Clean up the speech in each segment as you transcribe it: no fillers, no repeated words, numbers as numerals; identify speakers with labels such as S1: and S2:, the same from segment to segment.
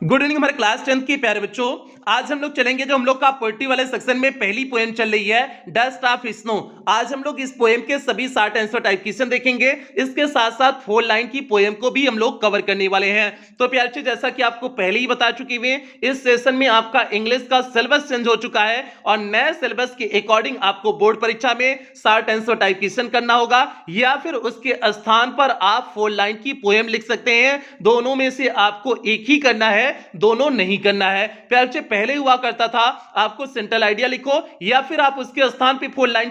S1: Good evening हमारे class 10th के प्यारे बच्चों। आज हम लोग चलेंगे जो हम लोग का पोएट्री वाले सेक्शन में पहली पोएम चल रही है डस्ट ऑफ स्नो। आज हम लोग इस पोएम के सभी 60 आंसर टाइप क्वेश्चन देखेंगे। इसके साथ साथ 4 लाइन की पोएम को भी हम लोग कवर करने वाले हैं। तो प्यारे बच्चों, जैसा कि आपको पहले ही बता चुके हुए, इस सेशन में आपका इंग्लिश का सिलेबस चेंज हो चुका है और नए सिलेबस के अकॉर्डिंग आपको बोर्ड परीक्षा में 60 आंसर टाइप क्वेश्चन करना होगा या फिर उसके स्थान पर आप 4 लाइन की पोएम लिख सकते हैं। दोनों में से आपको एक ही करना है, दोनों नहीं करना है। प्यारे बच्चे, पहले हुआ करता था आपको सेंट्रल आइडिया लिखो या फिर आप उसके स्थान पे 4 लाइन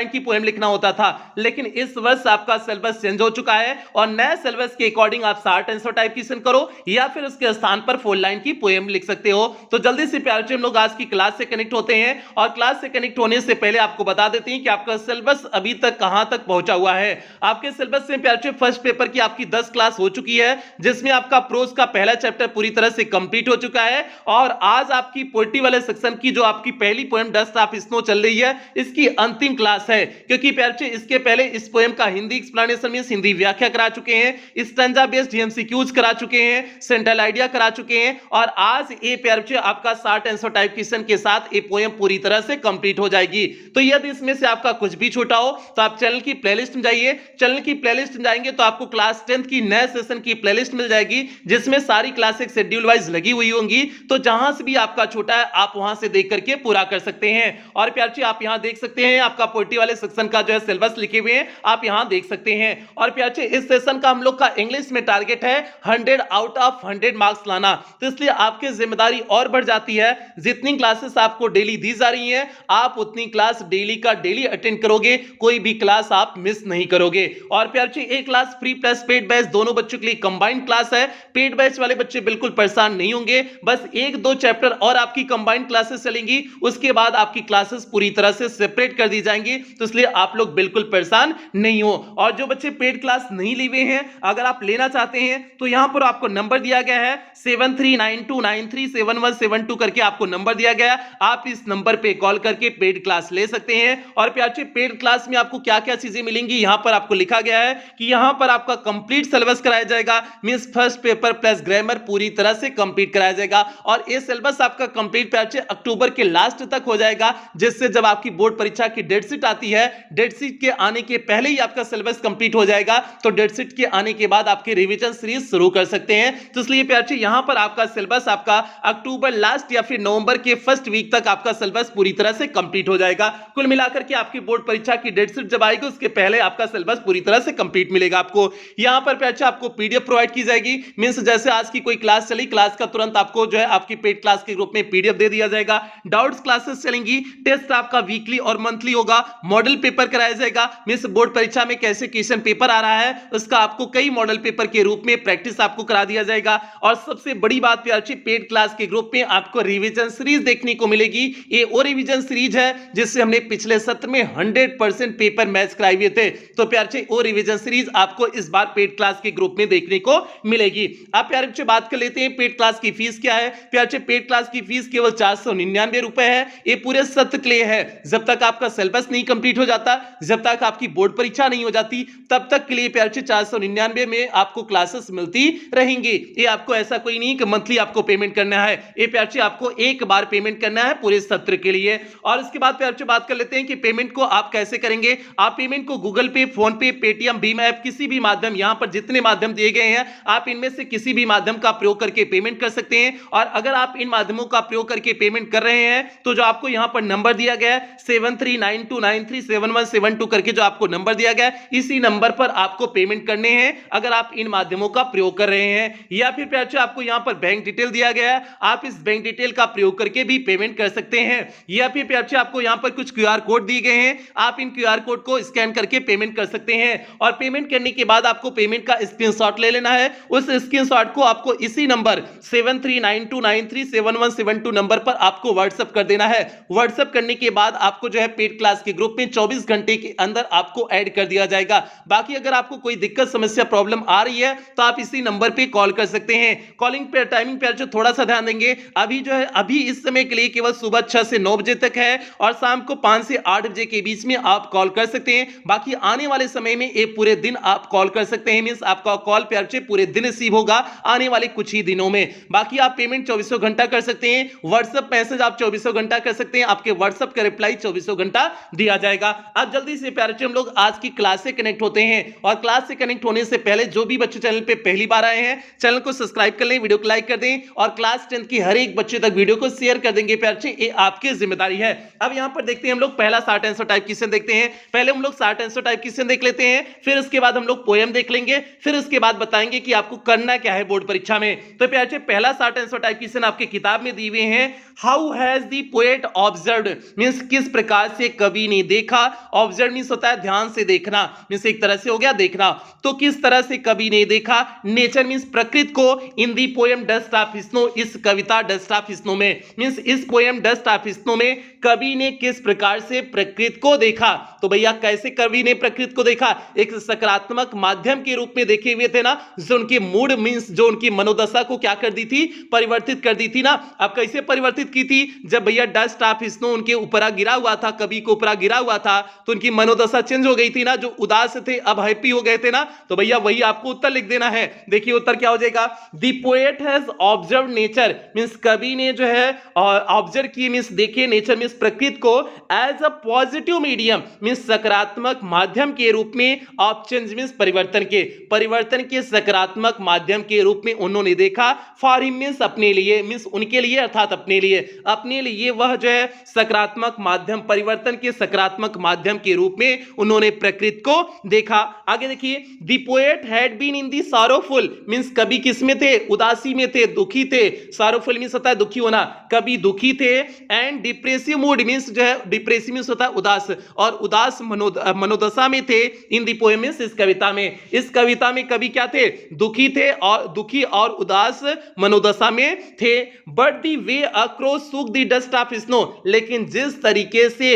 S1: की पोएम लिखना होता था। लेकिन इस वर्ष आपका सिलेबस चेंज हो चुका है और नए सिलेबस के अकॉर्डिंग आप 60 आंसर टाइप क्वेश्चन करो या फिर उसके स्थान पर 4 लाइन की पोएम लिख सकते हो। तो जल्दी से प्यारे बच्चे, हम लोग आज की क्लास से कनेक्ट होते हैं और क्लास से कनेक्ट होने से पहले आपको बता देते हैं कि आपका सिलेबस अभी तक कहां तक पहुंचा हुआ है। आपके सिलेबस में प्यारे बच्चे फर्स्ट पेपर की आपकी 10 क्लास हो चुकी है, जिसमें आपका प्रोज का पहला चैप्टर पूरी तरह से कंप्लीट हो चुका है और आज आपकी पोएट्री वाले सेक्शन की जो आपकी पहली पोएम डस्ट ऑफ स्नो चल रही है, इसकी अंतिम क्लास है। क्योंकि प्यारे बच्चे, इसके पहले इस पोएम का हिंदी एक्सप्लेनेशन में हिंदी व्याख्या करा चुके हैं, स्टैंजा बेस्ड एमसीक्यूज करा चुके हैं, सेंट्रल आइडिया करा चुके हैं और आज ये प्यारे बच्चे आपका 60 आंसर टाइप क्वेश्चन के साथ ये पोएम पूरी तरह से कंप्लीट हो जाएगी। तो यदि इसमें से आपका कुछ भी छूटा हो तो आप चैनल की प्लेलिस्ट में जाइए। चैनल की प्लेलिस्ट में जाएंगे तो आपको क्लास 10th की नए सेशन की प्लेलिस्ट मिल जाएगी, जिसमें सारी क्लासेस शेड्यूल वाइज लगी हुई होंगी। तो जहां से भी आपका छोटा है आप वहां से देख करके पूरा कर सकते हैं। और प्यारे बच्चे, आप यहां देख सकते हैं आपका पोएट्री वाले सेक्शन का जो है सिलेबस लिखे हुए हैं, आप यहां देख सकते हैं। और प्यारे बच्चे, इस सेशन का हम लोग का इंग्लिश में टारगेट है 100 आउट ऑफ 100 मार्क्स लाना। तो इसलिए आपकी जिम्मेदारी और बढ़ जाती है। जितनी क्लासेस आपको डेली दी जा रही हैं, आप उतनी क्लास डेली का डेली अटेंड करोगे, कोई भी क्लास आप मिस नहीं करोगे। और प्यारे बच्चे, एक class free plus paid batch दोनों बच्चों के लिए कंबाइंड क्लास है। पेड बैच वाले बच्चे बिल्कुल परेशान नहीं होंगे, बस 1-2 चैप्टर और आपकी कंबाइंड क्लासेस चलेंगी, उसके बाद आपकी क्लासेस पूरी तरह से सेपरेट कर दी जाएंगी। तो इसलिए आप लोग बिल्कुल परेशान नहीं हो। और जो बच्चे पेड क्लास नहीं लिए हुए हैं, अगर आप लेना चाहते हैं तो यहां पर आपको नंबर दिया गया है 7392937172 करके आपको नंबर दिया गया है। आप इस नंबर पे कॉल करके पेड क्लास ले सकते हैं। और प्यारे, पेड क्लास में आपको क्या क्या चीजें मिलेंगी यहां पर आपको लिखा गया है कि यहां पर आपका कंप्लीट सिलेबस कराया जाएगा, means first paper plus grammar पूरी तरह से कंप्लीट कराया जाएगा। और ये सिलेबस आपका कंप्लीट प्यारे अक्टूबर के लास्ट तक हो जाएगा, जिससे जब आपकी बोर्ड परीक्षा की डेट शीट आती है, डेट शीट के आने के पहले ही आपका सिलेबस कंप्लीट हो जाएगा। तो डेट शीट के आने के बाद आपके रिवीजन सीरीज शुरू कर सकते हैं। तो इसलिए प्यारे, यहां पर आपका सिलेबस आपका अक्टूबर लास्ट या फिर नवंबर के फर्स्ट वीक तक आपका सिलेबस पूरी तरह से कंप्लीट हो जाएगा। कुल मिलाकर के आपकी बोर्ड परीक्षा की डेट शीट जब आएगी, उसके पहले आपका सिलेबस पूरी तरह से कंप्लीट मिलेगा आपको। यहां पर प्यारे, आपको पीडीएफ प्रोवाइड की जाएगी, मींस जैसे आज की कोई क्लास चली, क्लास का तुरंत आपको जो है आपकी पेड क्लास के ग्रुप में पीडीएफ दे दिया जाएगा। डाउट्स क्लासेस चलेंगी, टेस्ट आपका वीकली और मंथली होगा, मॉडल पेपर कराया जाएगा, मींस बोर्ड परीक्षा में कैसे क्वेश्चन पेपर आ रहा है उसका आपको कई मॉडल पेपर के रूप में प्रैक्टिस आपको करा दिया जाएगा। और सबसे बड़ी बात प्यारे, पेड क्लास के ग्रुप में आपको रिवीजन सीरीज देखने को मिलेगी। ये वो रिवीजन सीरीज है जिससे हमने पिछले सत्र में 100% पेपर मैच कराए हुए थे। तो प्यारे, वो रिवीजन सीरीज आपको इस बार पेड क्लास के ग्रुप में देखने को मिलेगी। आप प्यारे बच्चे बात कर लेते हैं पेड क्लास की फीस क्या है। प्यारे, पेड क्लास की फीस केवल 499 रुपए है। ये पूरे सत्र के लिए है। जब तक आपका सिलेबस नहीं कंप्लीट हो जाता, जब तक आपकी बोर्ड परीक्षा नहीं हो जाती, तब तक के लिए प्यारे 499 में आपको क्लासेस मिलती रहेंगी। ये आपको ऐसा कोई नहीं कि मंथली आपको पेमेंट करना है, ये प्यारे आपको एक बार पेमेंट करना है पूरे सत्र के लिए। और इसके बाद प्यारे बात कर लेते हैं कि पेमेंट को आप कैसे करेंगे। आप पेमेंट को गूगल पे, फोन पे, पेटीएम, भीम ऐप, किसी भी माध्यम, यहां पर जितने माध्यम दिए गए हैं आप इनमें से किसी भी माध्यम का प्रयोग करके पेमेंट कर सकते हैं। और अगर आप इन माध्यमों का प्रयोग करके पेमेंट कर रहे हैं तो जो आपको यहां पर नंबर दिया गया है 7392937172 करके जो आपको नंबर दिया गया है, इसी नंबर पर आपको पेमेंट करने हैं अगर आप इन माध्यमों का प्रयोग कर रहे हैं। या फिर प्यारे, आपको यहां पर बैंक डिटेल दिया गया है, आप इस बैंक डिटेल का प्रयोग करके भी पेमेंट कर सकते हैं। या फिर प्यारे, आपको यहां पर कुछ क्यूआर कोड दिए गए हैं, आप इन क्यूआर कोड को स्कैन करके पेमेंट कर सकते हैं। और पेमेंट करने के बाद आपको पेमेंट का स्क्रीनशॉट ले लेना है। उस स्क्रीनशॉट को आपको इसी नंबर 7392937172 नंबर पर आपको व्हाट्सएप कर देना है। व्हाट्सएप करने के बाद आपको जो है पेड क्लास के ग्रुप में 24 घंटे के अंदर आपको ऐड कर दिया जाएगा। बाकी अगर आपको कोई दिक्कत, समस्या, प्रॉब्लम आ रही है तो आप इसी नंबर पे कॉल कर सकते हैं। कॉलिंग पे टाइमिंग पे जो थोड़ा सा ध्यान देंगे, अभी जो है अभी इस समय के लिए केवल सुबह 6 से 9 बजे तक है और शाम को 5 से 8 बजे के बीच में आप कॉल कर सकते हैं। बाकी आने वाले समय में ये पूरे दिन आप कॉल कर सकते हैं, मींस आपका कॉल प्यारे पूरे दिन रिसीव होगा आने वाले कुछ ही दिनों में। बाकी आप पेमेंट 24 घंटा कर सकते हैं, व्हाट्सएप मैसेज आप 24 घंटा कर सकते हैं, आपके व्हाट्सएप का रिप्लाई 24 घंटा दिया जाएगा। अब जल्दी से प्यारे बच्चे हम लोग आज की क्लास से कनेक्ट होते हैं, और क्लास से कनेक्ट होने से पहले जो भी बच्चे चैनल पे पहली बार आए हैं, चैनल को सब्सक्राइब कर लें, वीडियो को लाइक कर दें, और क्लास 10 की हर एक बच्चे तक वीडियो को शेयर कर देंगे प्यारे बच्चे, ये आपकी जिम्मेदारी है। अब यहां पर देखते हैं हम लोग पहला शॉर्ट आंसर टाइप क्वेश्चन देखते हैं। पहले हम लोग शॉर्ट आंसर टाइप क्वेश्चन देख लेते हैं, फिर उसके बाद हम लोग पोएम देख लेंगे, फिर उसके बाद बताएंगे कि आपको करना क्या है बोर्ड परीक्षा में। तो प्यारे पहला शॉर्ट आंसर टाइप क्वेश्चन आपके किताब में दिए हुए हैं, how has the poet observed, means किस प्रकार से कवि ने देखा। ऑब्जर्व मींस होता है ध्यान से देखना, मींस एक तरह से हो गया देखना, तो किस तरह से कवि ने देखा नेचर मींस प्रकृति को in the poem dust of snow, इस कविता डस्ट ऑफ स्नो में, मींस इस पोएम डस्ट ऑफ स्नो में कवि ने किस प्रकार से प्रकृति को देखा। तो भैया कैसे कवि ने प्रकृति को देखा, एक सकारात्मक माध्यम के रूप में देखे हुए थे ना, जो उनके मूड मींस जो उनकी मनोदशा को क्या कर दी थी, परिवर्तित कर दी थी ना। अब कैसे परिवर्तित की थी, जब भैया डस्ट ऑफ स्नो उनके ऊपर गिरा हुआ था, कवि के ऊपर गिरा हुआ था, तो उनकी मनोदशा चेंज हो गई थी ना, जो उदास थे अब हैप्पी हो गए थे ना। तो भैया वही आपको उत्तर लिख देना है। देखिए उत्तर क्या हो जाएगा, the poet has observe nature, means कवि ने जो है ऑब्जर्व की मींस देखे नेचर मींस प्रकृति को as a positive medium, means सकारात्मक माध्यम के रूप में ऑफ चेंज मींस परिवर्तन के सकारात्मक माध्यम के रूप में उन्होंने देखा। फॉर हिम मींस अपने लिए, मींस उनके लिए अर्थात अपने लिए वह जो है सकारात्मक माध्यम, परिवर्तन के सकारात्मक माध्यम के रूप में उन्होंने प्रकृति को देखा। आगे देखिए, the poet had been in the sorrowful, means कवि किसमें थे, उदासी में थे, दुखी थे। सॉरोफुल मींस होता है दुखी होना, कवि दुखी थे। एंड डिप्रेसिव मूड मींस जो है डिप्रेसिव मींस होता है उदास, और उदास मनोदशा में थे इन दी पोएम मींस इस कविता में कवि क्या थे, दुखी थे, और दुखी और उदास मनोदशा में थे। But the way a crow shook the dust of snow, लेकिन जिस तरीके से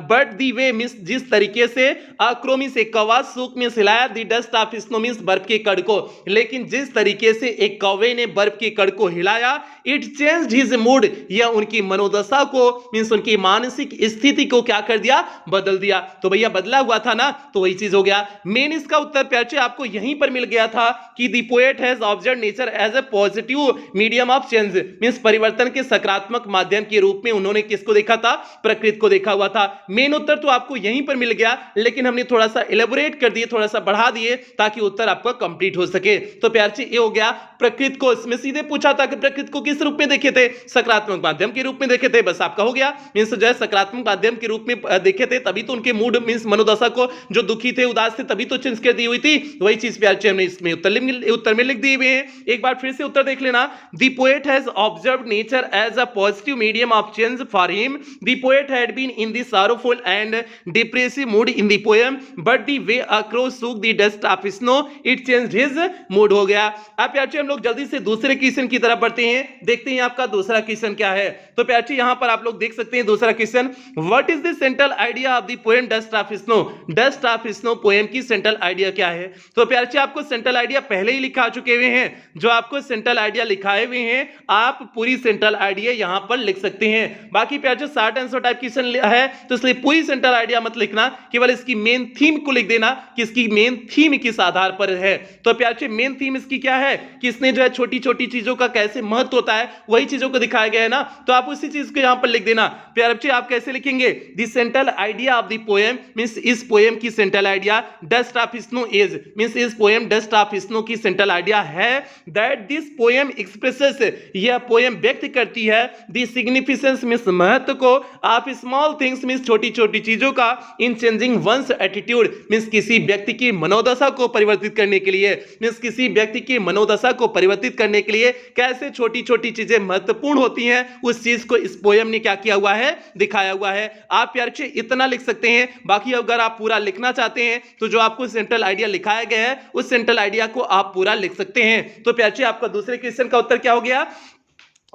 S1: बट दी वे मींस जिस तरीके से अक्रोमी से कौवा सूक में सिलाया दी डस्ट ऑफ स्नो मींस बर्फ के कण को, लेकिन जिस तरीके से एक कौवे ने बर्फ के कण को हिलाया, इट चेंज्ड हिज मूड, यह उनकी मनोदशा को मींस उनकी मानसिक स्थिति को क्या कर दिया, बदल दिया। तो भैया बदला हुआ था ना, तो वही चीज हो गया। मेन इसका उत्तर प्यारे आपको यहीं पर मिल गया था कि the poet has observed nature as a positive medium of change, means परिवर्तन के सकारात्मक माध्यम के रूप में उन्होंने किसको देखा था, प्रकृति को देखा हुआ था। मेन उत्तर तो आपको यहीं पर मिल गया, लेकिन हमने थोड़ा सा एलेबोरेट कर दिए, थोड़ा सा बढ़ा दिए ताकि उत्तर आपका कंप्लीट हो सके। तो प्यारे ये हो गया प्रकृति को, इसमें सीधे पूछा था कि प्रकृति को किस रूप में देखे थे, सकारात्मक माध्यम के रूप में देखे थे, बस आपका हो गया। मींस जो है सकारात्मक माध्यम के रूप में देखे थे, तभी तो उनके मूड मींस मनोदशा को जो दुखी थे उदास थे तभी तो चेंज कर दी हुई थी। वही चीज प्यारे हमने इसमें उत्तर में लिख दिए हुए हैं। एक बार फिर से उत्तर देख लेना, the poet has observed nature as a positive medium of change for him, the poet had been in the sorrowful and depressive mood in the poem, but the way a crow shook the dust of snow, it changed his mood हो गया। अब प्यारे हम लोग जल्दी से दूसरे question की तरफ बढ़ते हैं, देखते हैं आपका दूसरा क्वेश्चन क्या है। तो प्यारे यहां पर आप लोग देख सकते हैं दूसरा question, what is the central idea of the poem dust of snow, dust of snow poem की सेंट्रल आइडिया क्या है। तो प्यारे आपको सेंट्रल आइडिया पहले ही लिखा चुके हुए हैं, जो आपको सेंट्रल आइडिया लिखाए हुए हैं आप पूरी सेंट्रल आइडिया यहां पर लिख सकते हैं। बाकी प्यारे शॉर्ट आंसर टाइप क्वेश्चन है तो इसलिए पूरी सेंट्रल आइडिया मत लिखना, केवल इसकी मेन थीम को लिख देना कि इसकी मेन थीम किस आधार पर है। तो प्यारे मेन थीम इसकी क्या है कि इसने जो है छोटी छोटी चीजों का कैसे महत्व होता है वही चीजों को दिखाया गया है ना, तो आप उसी चीज को यहां पर लिख देना। प्यारे आप कैसे लिखेंगे, the central idea of the poem means इस पोएम की central idea dust of snow is, means इस पोएम डस्ट ऑफ स्नो की सेंट्रल आइडिया है दैट दिस पोएम एक्सप्रेसेस, यह पोएम व्यक्त करती है द सिग्निफिकेंस मींस महत्व को, ऑफ स्मॉल थिंग्स मींस छोटी छोटी चीजों का, in changing one's attitude means किसी व्यक्ति की मनोदशा को परिवर्तित करने के लिए, मींस किसी व्यक्ति की मनोदशा को परिवर्तित करने के लिए कैसे छोटी छोटी चीजें महत्वपूर्ण होती हैं, उस चीज को इस पोएम ने क्या किया हुआ है, दिखाया हुआ है। आप प्यारे इतना लिख सकते हैं, बाकी अगर आप पूरा लिखना चाहते हैं तो जो आपको सेंट्रल आइडिया लिखाया गया है उस सेंट्रल आइडिया को आप पूरा लिख सकते हैं। तो प्यारे आपका दूसरे क्वेश्चन का उत्तर क्या हो गया,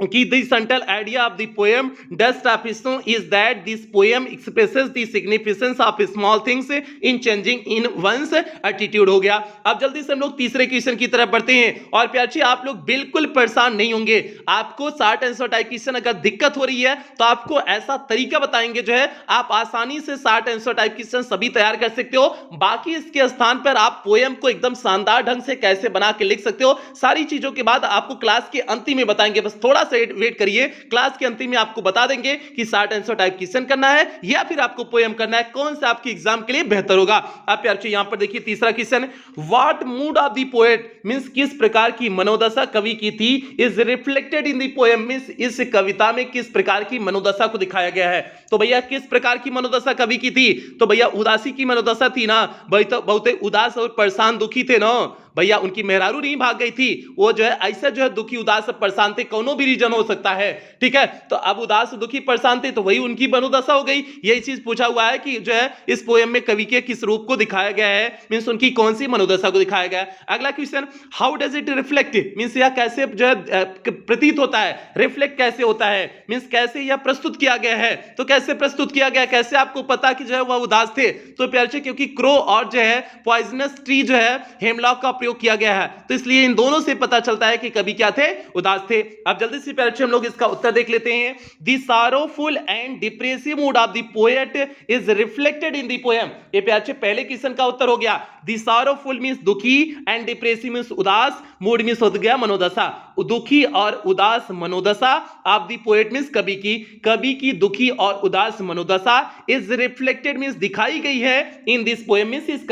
S1: कि the central idea of the poem Dust of Snow is that this poem expresses the significance of small things in changing in one's attitude। हो गया। अब जल्दी से हम लोग तीसरे क्वेश्चन की तरफ बढ़ते हैं और प्यार आप लोग बिल्कुल परेशान नहीं होंगे। आपको शॉर्ट आंसर टाइप क्वेश्चन अगर दिक्कत हो रही है तो आपको ऐसा तरीका बताएंगे जो है आप आसानी से शॉर्ट आंसर टाइप क्वेश्चन सभी तैयार कर सकते हो। बाकी इसके स्थान पर आप पोएम को एकदम शानदार ढंग से कैसे बना के लिख सकते हो, सारी चीजों के बाद आपको क्लास के अंतिम में बताएंगे। बस थोड़ा सा वेट करिए, क्लास के अंतिम में आपको बता देंगे कि शॉर्ट आंसर टाइप क्वेश्चन करना है या फिर आपको पोएम करना है, कौन सा आपके एग्जाम के लिए बेहतर होगा। आप प्यार यहां पर देखिए तीसरा question, what mood off the poet means किस प्रकार की मनोदशा कवि की थी, is reflected in the poem means इस कविता में किस प्रकार की मनोदशा को दिखाया गया है। तो भैया किस प्रकार की मनोदशा कवि की थी, तो भैया उदासी की मनोदशा थी ना, भाई तो बहुत उदास और परेशान दुखी थे ना भैया, उनकी मेहरारू नहीं भाग गई थी, वो जो है ऐसा जो है दुखी उदास परेशान थे, कोनो भी रीजन हो सकता है, ठीक है। तो अब उदास दुखी परेशान थे तो वही उनकी मनोदशा हो गई। यही चीज पूछा हुआ है कि जो है इस पोएम में कवि के किस रूप को दिखाया गया है, मींस उनकी कौन सी मनोदशा को दिखाया गया है। अगला question, how does it reflect means यह कैसे जो है प्रतीत होता है, रिफ्लेक्ट कैसे होता है मींस कैसे यह प्रस्तुत किया गया है। तो कैसे प्रस्तुत किया गया, कैसे आपको पता कि जो है वह उदास थे, तो प्यार से क्योंकि क्रो और जो है पॉइजनस ट्री जो है हेमलॉक का प्रयोग किया गया है, तो इसलिए इन दोनों से पता चलता है कि कवि क्या थे, उदास थे। अब जल्दी से प्यार हम लोग इसका उत्तर देख लेते हैं। The sorrowful and depressive mood off the poet is reflected in the poem. ये प्यार से पहले क्वेश्चन का उत्तर हो गया। द सॉरोफुल मींस दुखी एंड डिप्रेसिव मींस उदास, मूड मींस हो गया मनोदशा, दुखी और उदास मनोदशा ऑफ द पोएट मींस कवि की दुखी और उदास मनोदशा इज रिफ्लेक्टेड मींस दिखाई गई है इन दिस पोएम मींस इस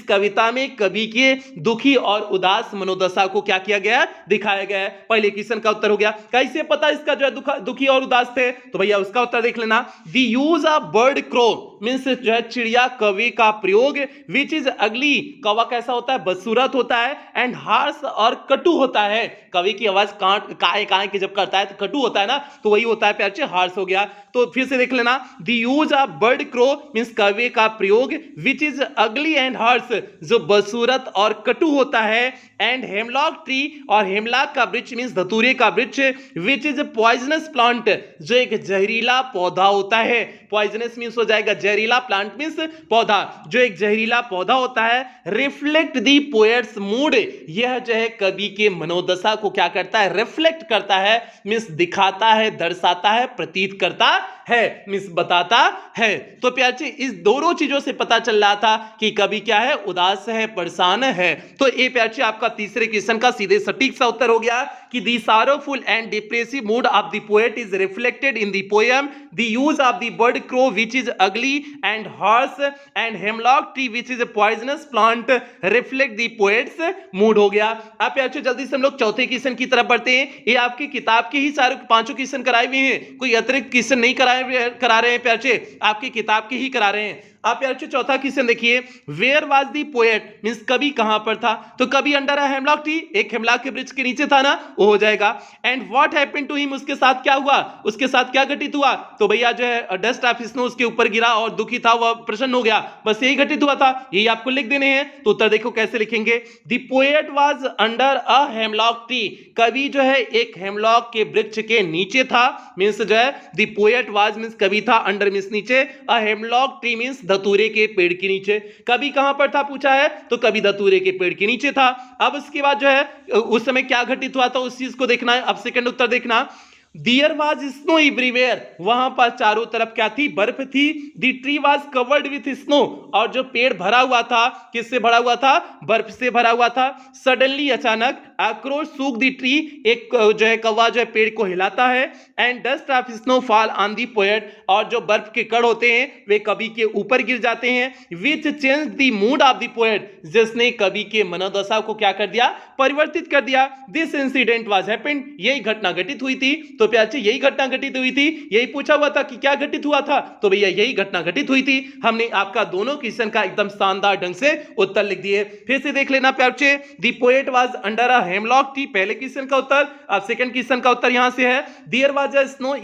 S1: कविता में कवि के दुखी और उदास मनोदशा को क्या किया गया, दिखाया गया है। पहले क्वेश्चन का उत्तर हो गया। कैसे पता इसका जो है दुखी और उदास थे, तो भैया उसका उत्तर देख लेना। The use of bird crow means जो है चिड़िया कवि का प्रयोग, विच इज अगली, कौवा कैसा होता है, बदसूरत होता है, एंड हार्श और कटु होता है। कवि की आवाज काहे की जब करता है तो कटु होता है ना, तो वही होता है प्यार से हार्श हो गया। तो फिर से देख लेना, the use of bird crow means कवि का प्रयोग, विच इज अगली एंड हार्श जो बदसूरत और कटु होता है, एंड हेमलॉक ट्री और हेमलॉक का वृक्ष मींस धतूरे का वृक्ष, विच इज पॉइजनस प्लांट जो एक जहरीला पौधा होता है। पॉइजनस मींस हो जाएगा जहरीला, प्लांट मींस पौधा, जो एक जहरीला पौधा होता है। रिफ्लेक्ट दी पोएट्स मूड, यह जो है कवि के मनोदशा को क्या करता है, रिफ्लेक्ट करता है मींस दिखाता है, दर्शाता है, प्रतीत करता है मींस बताता है। तो प्यार जी इस दोनों चीजों से पता चल रहा था कि कवि क्या है, उदास है, परेशान है। तो ये प्यार जी आपका तीसरे क्वेश्चन का सीधे सटीक सा उत्तर हो गया कि दी sorrowful and depressive mood of the poet is reflected in the poem, the use of the bird crow which is ugly and harsh and hemlock tree which is a poisonous plant reflect the poet's mood। हो गया। अब प्यार जी जल्दी से हम लोग चौथे question की तरफ बढ़ते हैं। ये आपकी किताब के ही सारे पांचों क्वेश्चन कराए हुए हैं, कोई अतिरिक्त क्वेश्चन नहीं करा रहे हैं प्यार जी, आपकी किताब के ही करा रहे हैं। आप यार चौथा क्वेश्चन देखिए, where was the poet means कवि कहां पर था, तो कवि अंडर अ हेमलॉक ट्री, एक हेमलॉक के वृक्ष के नीचे था ना, वो हो जाएगा। And what happened to him, उसके साथ क्या हुआ, उसके साथ क्या घटित हुआ, तो भैया जो है डस्ट ऑफ स्नो उसके ऊपर गिरा और दुखी था, वह प्रसन्न हो गया, बस यही घटित हुआ था, यही आपको लिख देने हैं। तो उत्तर देखो कैसे लिखेंगे, the poet was under a hemlock tree, कवि जो है एक हेमलॉक के वृक्ष के नीचे था, मींस जो है द पोएट वाज मींस कवि था, अंडर मींस नीचे, अ हेमलॉक ट्री मींस धतूरे के पेड़ के नीचे। कवि कहां पर था पूछा है, तो कवि धतूरे के पेड़ के नीचे था। अब उसके बाद जो है उस समय क्या घटित हुआ था उस चीज को देखना है। अब सेकंड उत्तर देखना, There was snow everywhere, वहां पर चारों तरफ क्या थी, बर्फ थी। The tree was covered with snow, और जो पेड़ भरा हुआ था, किससे भरा हुआ था, बर्फ से भरा हुआ था। Suddenly अचानक, आक्रोश सूख दी ट्री, एक जो है कौवा जो है पेड़ को हिलाता है। And dust of snow fall on the poet, और जो बर्फ के कण होते हैं वे कवि के ऊपर गिर जाते हैं। Which change the mood off the poet, जिसने कवि के मनोदशा को क्या कर दिया, परिवर्तित कर दिया। दिस इंसिडेंट वाज हैपेंड, यही घटना घटित हुई थी। तो प्यार से यही घटना घटित हुई थी, यही पूछा हुआ था कि क्या घटित हुआ था, तो भैया यही घटना घटित हुई थी। हमने आपका दोनों क्वेश्चन का एकदम शानदार ढंग से उत्तर लिख दिए। फिर से देख लेना प्यार से, the poet was under a hemlock tree, पहले क्वेश्चन का उत्तर। अब सेकंड क्वेश्चन का उत्तर यहां से है, there was snow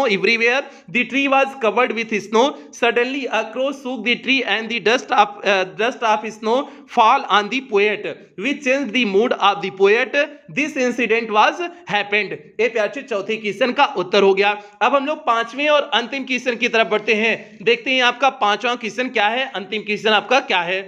S1: everywhere, the tree was covered with snow, suddenly a crow shook the tree and the dust of snow fall on the poet which changed the mood of the poet, this incident was happened। ये प्यारे चौथे question का उत्तर हो गया। अब हम लोग पांचवें और अंतिम क्वेश्चन की तरफ बढ़ते हैं। देखते हैं आपका पांचवा क्वेश्चन क्या है, अंतिम क्वेश्चन आपका क्या है।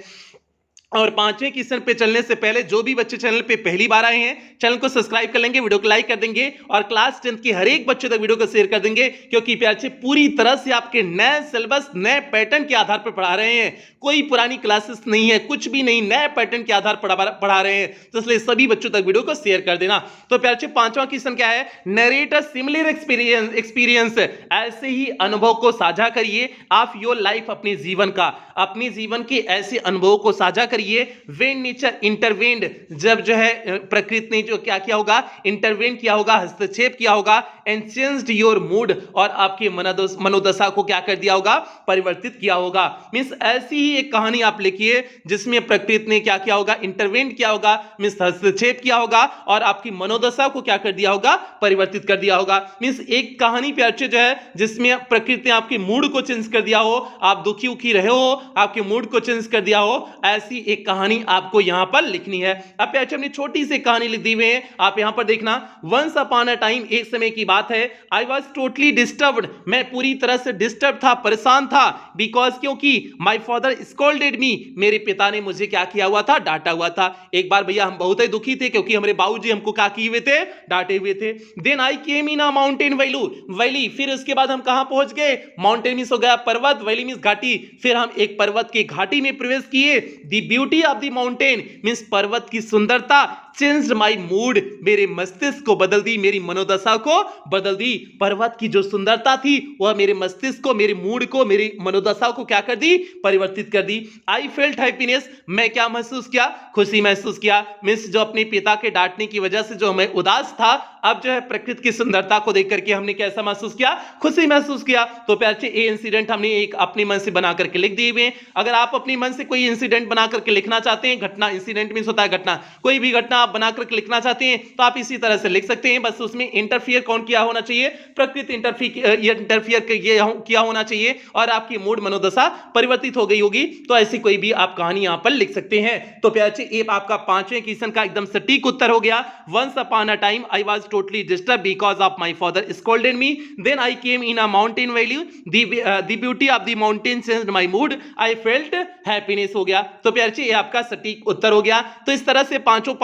S1: और पांचवें क्वेश्चन पे चलने से पहले जो भी बच्चे चैनल पे पहली बार आए हैं, चैनल को सब्सक्राइब कर लेंगे, वीडियो को लाइक कर देंगे और क्लास 10 के हर एक बच्चे तक वीडियो को शेयर कर देंगे, क्योंकि प्यारे पूरी तरह से आपके नए सिलेबस, नए पैटर्न के आधार पर पढ़ा रहे हैं। कोई पुरानी क्लासेस नहीं है, कुछ भी नहीं, नए पैटर्न के आधार पर पढ़ा रहे हैं, तो इसलिए सभी बच्चों तक वीडियो को शेयर कर देना। तो प्यारे पांचवा क्वेश्चन क्या है, नरेट अ सिमिलर एक्सपीरियंस, ऐसे ही अनुभव को साझा करिए ऑफ योर लाइफ, अपने जीवन का, अपने जीवन के ऐसे अनुभवों को साझा करिए। व्हेन नेचर इंटरवेंड, जब जो है प्रकृति ने जो क्या किया होगा, इंटरवेंट किया होगा, हस्तक्षेप किया होगा, एंड चेंज्ड योर मूड, और आपकी मनोदशा को क्या कर दिया होगा, परिवर्तित किया होगा। मींस ऐसी ही एक कहानी आप लिखिए जिसमें प्रकृति ने क्या किया होगा, इंटरवेंट किया होगा, मींस हस्तक्षेप किया होगा और आपकी मनोदशा को क्या कर दिया होगा, परिवर्तित कर दिया होगा। मींस एक कहानी प्यारे जो है जिसमें प्रकृति ने आपके मूड को चेंज कर दिया हो, आप दुखी उखी रहे हो, आपके मूड को चेंज कर दिया हो, ऐसी एक कहानी आपको यहां पर लिखनी है। अब प्यारे हमने छोटी सी कहानी लिख दी हुई है, आप यहां पर देखना। वंस अपॉन अ टाइम, एक समय की बात है, आई वॉज टोटली डिस्टर्ब्ड, मैं पूरी तरह से डिस्टर्ब था, परेशान था, बिकॉज, क्योंकि माई फादर स्कोल्डेड मी, मेरे पिता ने मुझे क्या किया हुआ था, डांटा हुआ था। एक बार भैया हम बहुत ही दुखी थे क्योंकि हमारे बाबूजी हमको क्या किए हुए थे, डांटे हुए थे। Then I came in a mountain valley, फिर उसके बाद हम कहां पहुंच गए, माउंटेन मींस हो गया पर्वत, वैली मींस घाटी, फिर हम एक पर्वत की घाटी में प्रवेश किए। The beauty of the mountain means पर्वत की सुंदरता, चेंज्ड माई मूड, मेरे मस्तिष्क को बदल दी, मेरी मनोदशा को बदल दी। पर्वत की जो सुंदरता थी वह मेरे मस्तिष्क को, मेरे मूड को, मेरी मनोदशा को क्या कर दी, परिवर्तित कर दी। आई फेल्ट हैप्पीनेस, मैं क्या महसूस किया, खुशी महसूस किया। मींस जो अपने पिता के डांटने की वजह से जो मैं उदास था, अब जो है प्रकृति की सुंदरता को देख करके हमने कैसा महसूस किया, खुशी महसूस किया। तो प्यारे ये इंसिडेंट हमने एक अपने मन से बना करके लिख दिए हुए। अगर आप अपने मन से कोई इंसिडेंट बना करके लिखना चाहते हैं, घटना, इंसिडेंट मींस होता है घटना, कोई भी घटना आप बना करके लिखना चाहते हैं तो आप इसी तरह से लिख सकते हैं। बस उसमें इंटरफियर कौन किया होना चाहिए, प्रकृति इंटरफियर किया होना चाहिए और आपकी मूड, मनोदशा परिवर्तित हो गई होगी। तो ऐसी कोई भी आप कहानी यहां पर लिख सकते हैं। तो प्यारे ये आपका पांचवें क्वेश्चन का एकदम सटीक उत्तर हो गया। Once upon a time I was totally disturb because of my father scolded me, then I came in a mountain valley, the beauty of the mountain changed my mood, I felt happiness हो गया। तो प्यारे ये आपका सटीक उत्तर हो गया। तो इस तरह से पांचों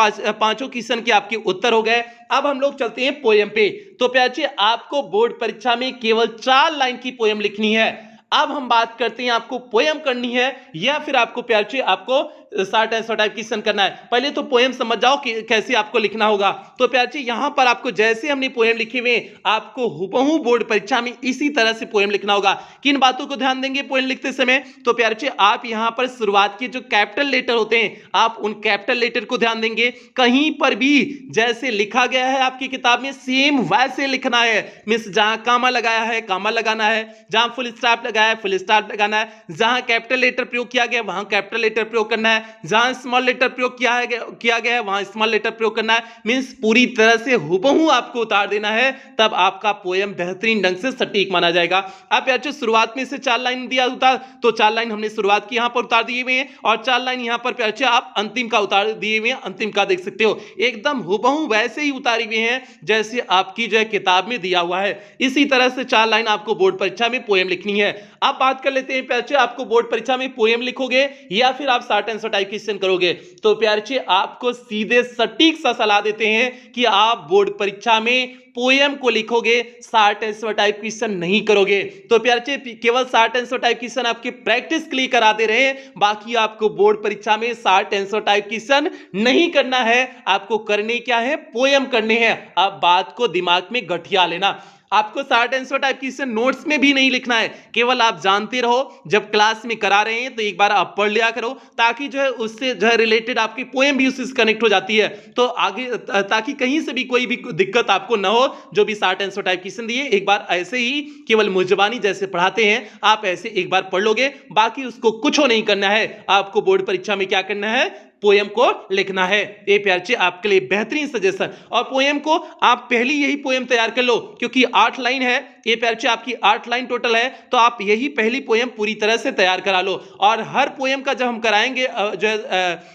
S1: क्वेश्चन के आपके उत्तर हो गए। अब हम लोग चलते हैं पोयम पे। तो प्यारे आपको बोर्ड परीक्षा में केवल 4 लाइन की पोयम लिखनी है। अब हम बात करते हैं आपको पोयम करनी है या फिर आपको प्यारे आपको शॉर्ट आंसर टाइप क्वेश्चन करना है। पहले तो पोयम समझ जाओ कि कैसे आपको लिखना होगा। तो प्यारे यहां पर आपको जैसे हमने पोयम लिखे हुए, आपको हुबहू बोर्ड परीक्षा में इसी तरह से पोयम लिखना होगा। किन बातों को ध्यान देंगे पोयम लिखते समय, तो प्यारे आप यहां पर शुरुआत के जो कैपिटल लेटर होते हैं, आप उन कैपिटल लेटर को ध्यान देंगे। कहीं पर भी जैसे लिखा गया है आपकी किताब में सेम वैसे लिखना है। मिस जहां कामा लगाया है कामा लगाना है, जहां फुल स्टॉप लगाया है फुल स्टॉप लगाना है, जहां कैपिटल लेटर प्रयोग किया गया वहां कैपिटल लेटर प्रयोग करना है, जहां स्मॉल लेटर प्रयोग किया गया है वहां स्मॉल लेटर प्रयोग करना है। मींस पूरी तरह से हुबहू आपको उतार देना है, तब आपका पोयम बेहतरीन ढंग से सटीक माना जाएगा। आप यार शुरुआत में से 4 लाइन दिया होता तो 4 लाइन हमने शुरुआत की यहां पर उतार दिए हुए हैं और 4 लाइन यहां पर प्यारे आप अंतिम का उतार दिए हुए हैं। अंतिम का देख सकते हो एकदम हुबहू वैसे ही उतारे हुए हैं जैसे आपकी जो है किताब में दिया हुआ है। इसी तरह से 4 लाइन आपको बोर्ड परीक्षा में पोयम लिखनी है। अब बात कर लेते हैं प्यारे आपको बोर्ड परीक्षा में पोयम लिखोगे या फिर आप शॉर्ट आंसर टाइप क्वेश्चन करोगे। तो प्यारे आपको सीधे सटीक सा सलाह देते हैं कि आप बोर्ड परीक्षा में पोयम को लिखोगे, शॉर्ट आंसर टाइप क्वेश्चन नहीं करोगे। तो प्यारे केवल शॉर्ट आंसर टाइप क्वेश्चन आपके प्रैक्टिस के लिए करा दे रहे हैं, बाकी आपको बोर्ड परीक्षा में शॉर्ट आंसर टाइप क्वेश्चन नहीं करना है। आपको करने क्या है, पोयम करने हैं। आप बात को दिमाग में गठिया लेना। आपको short answer type question notes में भी नहीं लिखना है, केवल आप जानते रहो। जब क्लास में करा रहे हैं तो एक बार आप पढ़ लिया करो, ताकि जो है उससे जो है रिलेटेड आपकी पोएम भी उससे कनेक्ट हो जाती है। तो आगे ताकि कहीं से भी कोई भी दिक्कत आपको ना हो। जो भी शॉर्ट आंसर टाइप क्वेश्चन दिए एक बार ऐसे ही केवल मुजबानी जैसे पढ़ाते हैं आप ऐसे एक बार पढ़ लोगे, बाकी उसको कुछ नहीं करना है। आपको बोर्ड परीक्षा में क्या करना है, पोयम को लिखना है। ये प्यारे बच्चे आपके लिए बेहतरीन सजेशन। और पोयम को आप पहली यही पोयम तैयार कर लो, क्योंकि 8 लाइन है, ये प्यारे बच्चे आपकी 8 लाइन टोटल है, तो आप यही पहली पोयम पूरी तरह से तैयार करा लो। और हर पोयम का जब हम कराएंगे जो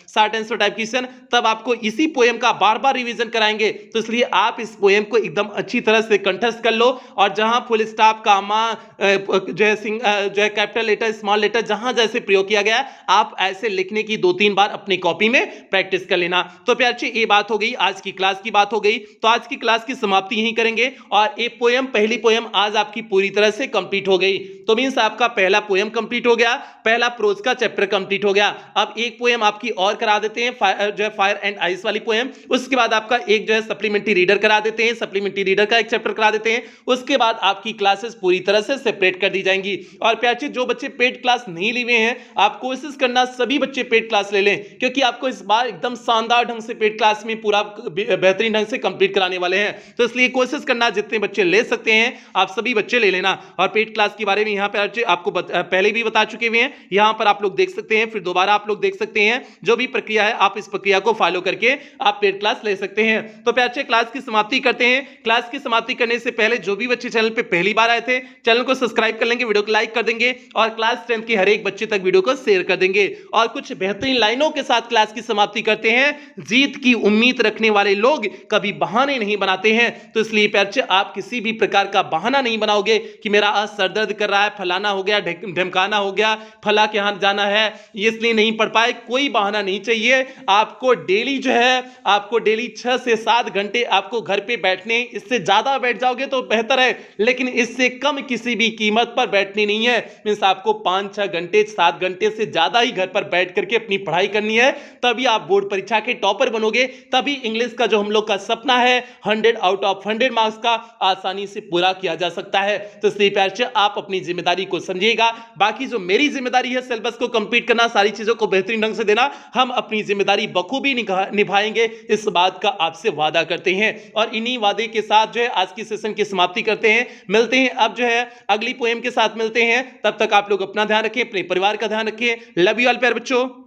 S1: शॉर्ट आंसर टाइप क्वेश्चन, तब आपको इसी पोयम का बार बार रिवीजन कराएंगे, तो इसलिए आप इस पोयम को एकदम अच्छी तरह से कंठस्थ कर लो। और जहां फुल स्टॉप, कामा, जो है कैपिटल लेटर, स्मॉल लेटर, जहां जैसे प्रयोग किया गया, आप ऐसे लिखने की 2-3 बार अपनी कॉपी में प्रैक्टिस कर लेना। तो प्यारे बच्चे ये बात हो गई, आज की क्लास की बात हो गई। तो आज की क्लास की समाप्ति यहीं करेंगे और ये पोयम, पहली पोयम आज आपकी पूरी तरह से कंप्लीट हो गई। तो मींस आपका पहला पोयम कंप्लीट हो गया, पहला प्रोज का चैप्टर कंप्लीट हो गया। अब एक पोयम आपकी और करा देते हैं, जो है फायर एंड आइस वाली पोयम। उसके बाद आपका एक जो है सप्लीमेंट्री रीडर करा देते हैं, सप्लीमेंट्री रीडर का एक चैप्टर करा देते हैं। उसके बाद आपकी क्लासेस पूरी तरह से सेपरेट कर दी जाएंगी। और प्यारे बच्चे, जो बच्चे पेड क्लास नहीं लिए हुए हैं, आप कोशिश करना सभी बच्चे पेड क्लास ले लें, क्योंकि आपको इस बार एकदम शानदार ढंग से पेड क्लास में पूरा बेहतरीन ढंग से कंप्लीट कराने वाले हैं। तो इसलिए कोशिश करना जितने बच्चे ले सकते हैं आप सभी बच्चे ले लेना। और पेड क्लास के बारे में यहाँ पे आपको पहले भी बता चुके हुए हैं, यहाँ पर आप लोग देख सकते हैं, फिर दोबारा आप लोग देख सकते हैं। जो भी प्रक्रिया है आप इस प्रक्रिया को फॉलो करके आप पेड क्लास ले सकते हैं। तो प्यारे बच्चे, क्लास की समाप्ति करते हैं। क्लास की समाप्ति करने से पहले जो भी बच्चे चैनल पे पहली बार आए थे, चैनल को सब्सक्राइब कर लेंगे, वीडियो को लाइक कर देंगे और क्लास 10 के हर एक बच्चे तक वीडियो को शेयर कर देंगे। और कुछ बेहतरीन लाइनों के साथ क्लास की समाप्ति करते हैं। जीत की उम्मीद रखने वाले लोग कभी बहाने नहीं बनाते हैं। तो इसलिए प्यारे बच्चे, आप किसी भी प्रकार का बहाना नहीं बनाओगे कि मेरा आज सर दर्द कर रहा है, फलाना हो गया, ढमकाना हो गया, फला के यहां जाना है, इसलिए नहीं पढ़ पाए। कोई बहाना नहीं चाहिए। आपको डेली जो है, आपको डेली 6 से 7 घंटे आपको घर पे बैठने, इससे ज्यादा बैठ जाओगे तो बेहतर है, लेकिन इससे कम किसी भी कीमत पर बैठनी नहीं है। मींस आपको 5-6 घंटे, 7 घंटे से ज्यादा ही घर पर बैठ करके अपनी पढ़ाई करनी है, तभी आप बोर्ड परीक्षा के टॉपर बनोगे। तभी इंग्लिश का जो हम लोग का सपना है 100 आउट ऑफ 100 मार्क्स का आसानी से पूरा किया जा सकता है। तो इसलिए प्यारे बच्चे, आप अपनी जिम्मेदारी को समझिएगा। बाकी जो मेरी जिम्मेदारी है सिलेबस को कंप्लीट करना, सारी चीजों को बेहतरीन ढंग से देना, हम अपनी जिम्मेदारी बखूबी निभाएंगे, इस बात का आपसे वादा करते हैं। और इन्हीं वादे के साथ जो है आज की सेशन की समाप्ति करते हैं। मिलते हैं अब जो है अगली पोएम के साथ मिलते हैं। तब तक आप लोग अपना ध्यान रखें, अपने परिवार का ध्यान रखें। लव यू ऑल प्यारे बच्चों।